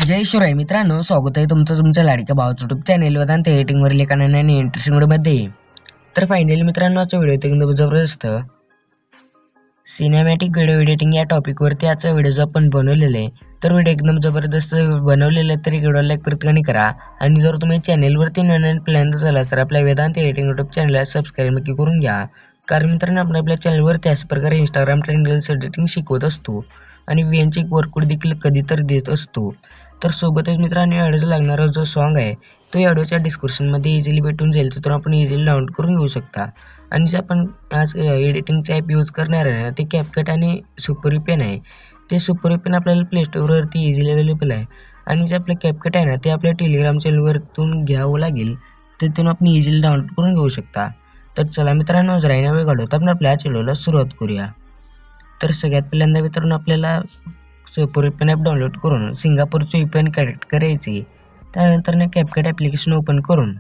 जय शिवराय मित्रांनो, स्वागत आहे तुमचं तुमच्या लाडक्या भावाचं यूट्यूब चॅनल वेदांत एडिटिंगवरील एका नवीन इंटरेस्टिंग व्हिडिओमध्ये. तर फायनली मित्रांनो, आजचा व्हिडिओ एकदम जबरदस्त सिनेमॅटिक व्हिडिओ एडिटिंग या टॉपिकवरती आजचा व्हिडिओ जो आपण बनवलेला आहे, तर व्हिडिओ एकदम जबरदस्त बनवलेला आहे. तर व्हिडिओला लाईक प्रत्येकाने करा आणि जर तुम्ही चॅनलवरती नवीन प्लॅन झाला तर आपल्या वेदांत एडिटिंग यूट्यूब चॅनलला सबस्क्राईब नक्की करून घ्या. कारण मित्रांनो, आपण आपल्या चॅनलवरती अशा प्रकारे इंस्टाग्राम ट्रेंड एडिटिंग शिकवत असतो आणि व्हीएनचे वर्कआउट देखील कधीतरी देत असतो. तर सोबतच मित्रांनो, या व्हिडिओचा लागणारा जो सॉन्ग आहे तो या व्हिडिओच्या डिस्क्रिप्शनमध्ये इझिली भेटून जाईल, तर आपण इझिली डाउनलोड करून घेऊ शकता. आणि जे आपण आज एडिटिंगचा ॲप यूज करणार आहे ना, ते कॅपकट आणि सुपर पेन आहे. ते सुपर पेन आपल्याला प्ले स्टोअरवरती इझिली अवेलेबल आहे आणि जे आपलं कॅपकट आहे ना, ते आपल्या टेलिग्राम चॅनलवरतून घ्यावं लागेल. तिथून आपण इझिली डाउनलोड करून घेऊ शकता. तर चला मित्रांनो, जरा वेळ घालवता आपण आपल्या चॅनलला सुरुवात करूया. तर सगळ्यात पहिल्यांदा मित्रांनो, आपल्याला सुपर पेन ॲप डाउनलोड करून सिंगापूरचे VPN कनेक्ट करायचे. त्यानंतर ना कॅपकट ॲप्लिकेशन ओपन करून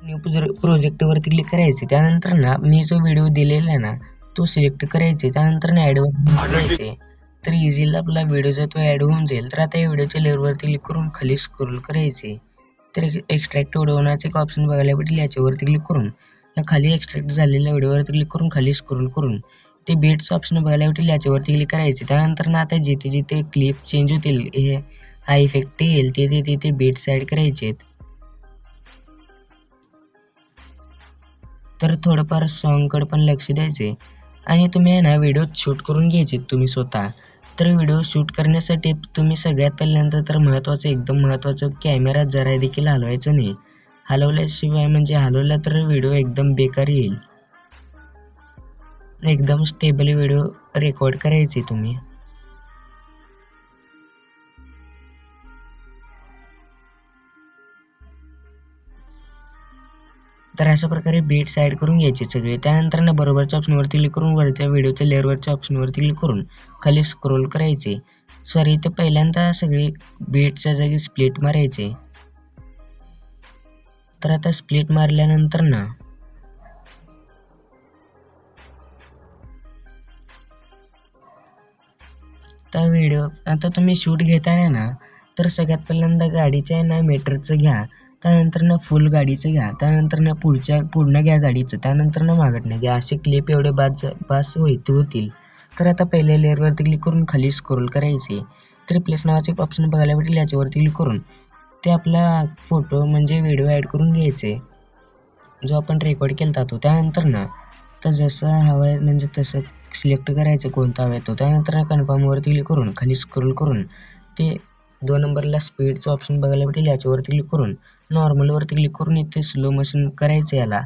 न्यू प्रोजेक्टवरती क्लिक करायचे. त्यानंतर ना मी जो व्हिडिओ दिलेला आहे ना, तो सिलेक्ट करायचे. त्यानंतर ना ॲडवर करायचे. तर इझिली आपला व्हिडिओ जो तो ॲड होऊन जाईल. तर आता या व्हिडिओच्या लेअरवरती क्लिक करून खाली स्क्रोल करायचे. तर एक्स्ट्रॅक्ट व्हिडिओ होण्याचे एक ऑप्शन बघायला भेटेल. याच्यावरती क्लिक करून या खाली एक्स्ट्रॅक्ट झालेल्या व्हिडिओवरती क्लिक करून खाली स्क्रोल करून ते बीट्स ऑप्शन बघायला भेटेल. याच्यावरती क्लिक करायचे. त्यानंतर ना आता जिथे जिथे क्लिप चेंज होतील, हे हा इफेक्ट येईल, तिथे तिथे बीट्स ॲड करायचे. तर थोडंफार सॉन्गकडे पण लक्ष द्यायचे आणि तुम्ही आहे ना व्हिडिओ शूट करून घ्यायचे तुम्ही स्वतः. तर व्हिडिओ शूट करण्यासाठी तुम्ही सगळ्यात पहिल्यांदा तर एकदम महत्त्वाचं कॅमेरा जरा देखील हलवायचं नाही. हलवल्याशिवाय म्हणजे हलवला तर व्हिडिओ एकदम बेकार येईल. एकदम स्टेबल व्हिडिओ रेकॉर्ड करायचे तुम्ही. तर अशा प्रकारे बीट्स ॲड करून घ्यायचे सगळे. त्यानंतर ना बरोबरच्या ऑप्शनवरती क्लिक करून वरच्या व्हिडिओच्या लेअरवरच्या ऑप्शनवरती क्लिक करून खाली स्क्रोल करायचे. सॉरी, ते पहिल्यांदा सगळे बीट्सच्या जागी स्प्लिट मारायचे. तर आता स्प्लिट मारल्यानंतर ना तर व्हिडिओ आता तुम्ही शूट घेताना ना, तर सगळ्यात पहिल्यांदा गाडीच्या आहे ना मीटरचं घ्या. त्यानंतर ना फुल गाडीचं घ्या. त्यानंतर ना पूर्ण घ्या गाडीचं. त्यानंतर ना मागडनं घ्या. असे क्लिप एवढे बास होतील. तर आता पहिल्या लेअरवरती क्लिक करून खाली स्क्रोल करायचे. तर प्लेस नावाचे एक ऑप्शन बघायला भेटेल. याच्यावरती क्लिक करून ते आपला फोटो म्हणजे व्हिडिओ ॲड करून घ्यायचे जो आपण रेकॉर्ड केला होता. त्यानंतर ना तर जसं हवं आहे म्हणजे तसं सिलेक्ट करायचं कोणता हवा आहे तो. त्यानंतर कन्फर्मवरती क्लिक करून खाली स्क्रोल करून ते 2 नंबरला स्पीडचं ऑप्शन बघायला भेटेल. याच्यावरती क्लिक करून नॉर्मलवरती क्लिक करून इथे स्लो मोशन करायचं याला.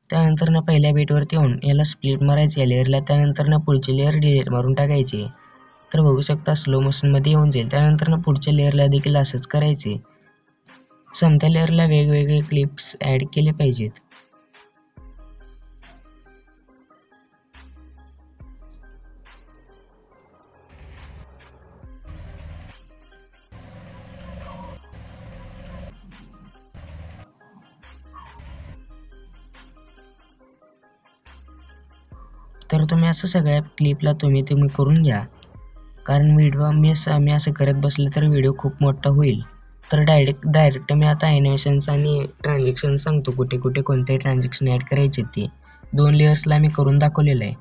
त्यानंतर ना पहिल्या बीटवरती येऊन याला स्प्लिट मारायचे या लेअरला. त्यानंतर ना पुढची लेअर डिलीट मारून टाकायची. तर बघू शकता स्लो मोशनमध्ये येऊन जाईल. त्यानंतर ना पुढच्या लेअरला देखील असंच करायचे. समत्या लेअरला वेगवेगळे क्लिप्स ॲड केले पाहिजेत. तर तुम्ही असं सगळ्या क्लिपला तुम्ही करून घ्या. कारण व्हिडिओ मी असं करत बसलं तर व्हिडिओ खूप मोठा होईल. तर डायरेक्ट मी आता ॲनिमेशन्स आणि ट्रान्झॅक्शन सांगतो. कुठे कुठे कोणते ट्रान्झॅक्शन ॲड करायचे ते 2 लेयर्सला मी करून दाखवलेलं आहे.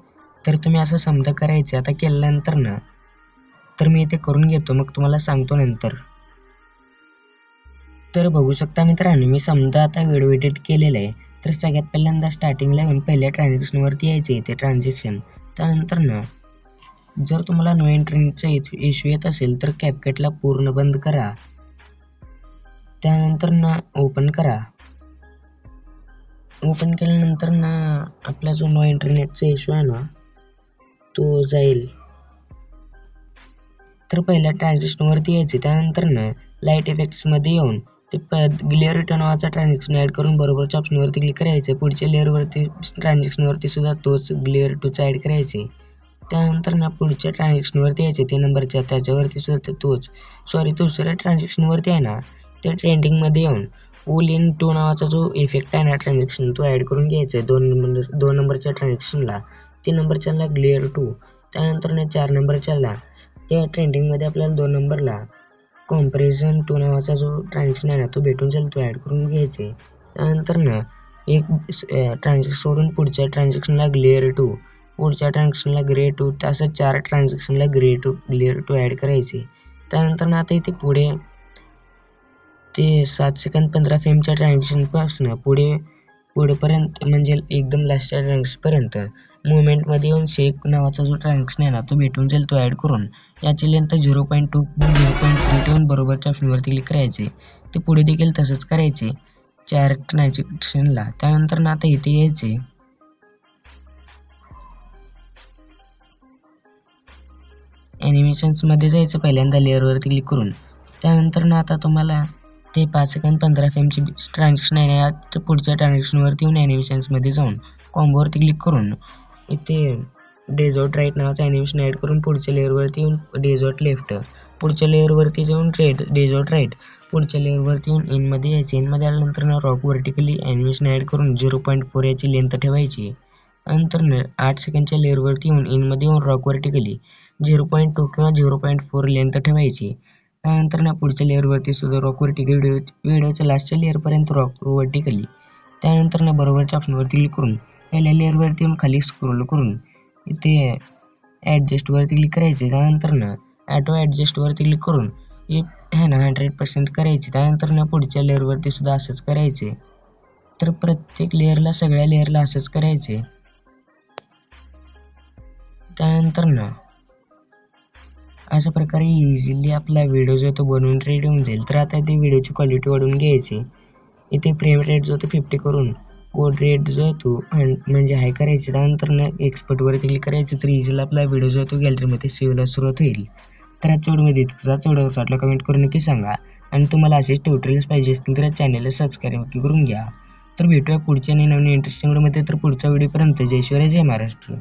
तर तुम्ही असं समजा करायचे. आता केल्यानंतर ना तर मी इथे करून घेतो, मग तुम्हाला सांगतो नंतर. तर बघू शकता मित्रांनो, मी समजा आता व्हिडिओ एडिट केलेला आहे. तर सगळ्यात पहिल्यांदा स्टार्टिंगला येऊन पहिल्या ट्रान्झॅक्शनवरती यायचे इथे ट्रान्झॅक्शन. त्यानंतर ना जर तुम्हाला नो इंटरनेटचा इश्यू येत असेल तर कॅपकटला पूर्ण बंद करा. त्यानंतर ना ओपन करा. ओपन केल्यानंतर ना आपला जो नो इंटरनेटचा इश्यू आहे ना तो जाईल. तर पहिल्या ट्रान्झॅक्शनवरती यायचे. त्यानंतर ना लाईट इफेक्ट्समध्ये येऊन ते लेअर टू नावाचा ट्रान्झॅक्शन ॲड करून बरोबरच्या ऑप्शनवरती क्लिक करायचं. पुढच्या लेअरवरती ट्रान्झॅक्शनवरती सुद्धा तोच लेअर टूचा ॲड करायचे. त्यानंतर ना पुढच्या ट्रान्झॅक्शनवरती यायचे ते नंबरच्या त्याच्यावरती सुद्धा तोच दुसऱ्या ट्रान्झॅक्शनवरती आहे ना ते ट्रेंडिंगमध्ये येऊन पूल इन टू नावाचा जो इफेक्ट आहे ना ट्रान्झॅक्शन तो ॲड करून घ्यायचा आहे. दोन नंबरच्या ट्रान्झॅक्शनला 3 नंबरच्याला लेअर टू. त्यानंतर ना 4 नंबरच्याला त्या ट्रेंडिंगमध्ये आपल्याला 2 नंबरला कॉम्पॅरिझन टू नावाचा जो ट्रान्झॅक्शन आहे ना तो भेटून जाईल तो ॲड करून घ्यायचे. त्यानंतर ना एक ट्रान्झॅक्शन सोडून पुढच्या ट्रान्झॅक्शनला लेअर टू, पुढच्या ट्रान्झॅक्शनला ग्रे टू, असं 4 ट्रान्झॅक्शनला लेअर टू ॲड करायचे. त्यानंतर ना आता इथे पुढे ते 7 सेकंद 15 फ्रेमच्या ट्रान्झॅक्शनपासून पुढेपर्यंत म्हणजे एकदम लास्टच्या ट्रान्झॅक्शनपर्यंत मुवमेंटमध्ये येऊन शेक नावाचा जो ट्रान्झॅक्शन आहे ना तो भेटून जाईल तो ॲड करून याची लेंथ 0.2 0.3 ठेवून बरोबरच्या ऑप्शनवरती क्लिक करायचे. ते पुढे देखील तसंच करायचे 4 ट्रान्झॅक्शनला. त्यानंतर ना आता इथे यायचे ॲनिमेशन्समध्ये जायचं पहिल्यांदा लेअरवरती क्लिक करून. त्यानंतर ना आता तुम्हाला ते 5 सेकंद 15 फ्रेमची ट्रान्झॅक्शन आहे ना तर पुढच्या ट्रान्झॅक्शनवरती येऊन ॲनिमेशन्समध्ये जाऊन कॉम्बोवरती क्लिक करून इथे डेझर्ट राईट नावाचं ॲनिमेशन ॲड करून पुढच्या लेअरवरती येऊन डेझर्ट लेफ्ट, पुढच्या लेअरवरती जाऊन डेझर्ट राईट, पुढच्या लेअरवरती येऊन इनमध्ये यायचे. इनमध्ये आल्यानंतर ना रॉक व्हर्टिकली ॲनिमेशन ॲड करून 0.4 याची लेंथ ठेवायची. नंतर 8 सेकंडच्या लेअरवरती येऊन इनमध्ये येऊन रॉक व्हर्टिकली 0.2 किंवा 0.4 लेंथ ठेवायची. त्यानंतर ना पुढच्या लेअरवरती सुद्धा रॉक व्हर्टिकली व्हिडिओच्या लास्टच्या लेअरपर्यंत रॉक व्हर्टिकली. त्यानंतर ना बरोबरच्या ऑप्शनवरती क्लिक करून पहिल्या लेअरवरती येऊन खाली स्क्रोल करून इथे ॲडजस्टवरती क्लिक करायचे. त्यानंतर ना ॲटो ॲडजस्टवरती क्लिक करून हे आहे ना 100% करायचे. त्यानंतर ना पुढच्या लेअरवरती सुद्धा असंच करायचे. तर प्रत्येक लेअरला सगळ्या लेअरला असंच करायचे. त्यानंतर ना अशा प्रकारे इझिली आपला व्हिडिओ जो तो बनवून रेडी होऊन जाईल. तर आता इथे व्हिडिओची क्वालिटी वाढवून घ्यायची. इथे फ्रेम रेट जो तो 50 करून कोड रेट जो आहे तो म्हणजे हाय करायचे. त्यानंतर ना एक्सपर्टवरती क्लिक करायचं तर इझिली आपला व्हिडिओ जो आहे तो गॅलरीमध्ये सेव्हला सुरुवात होईल. तर आजच्या व्हिडिओमध्ये इतकाच व्हिडिओ वाटला कमेंट करून नक्की सांगा. आणि तुम्हाला असेच ट्युटोरियल्स पाहिजे असतील तर चॅनलला सबस्क्राईब नक्की करून घ्या. तर भेटूया पुढच्या नवीन इंटरेस्टिंग व्हिडिओमध्ये. तर पुढच्या व्हिडिओपर्यंत जय शिवराय जय महाराष्ट्र.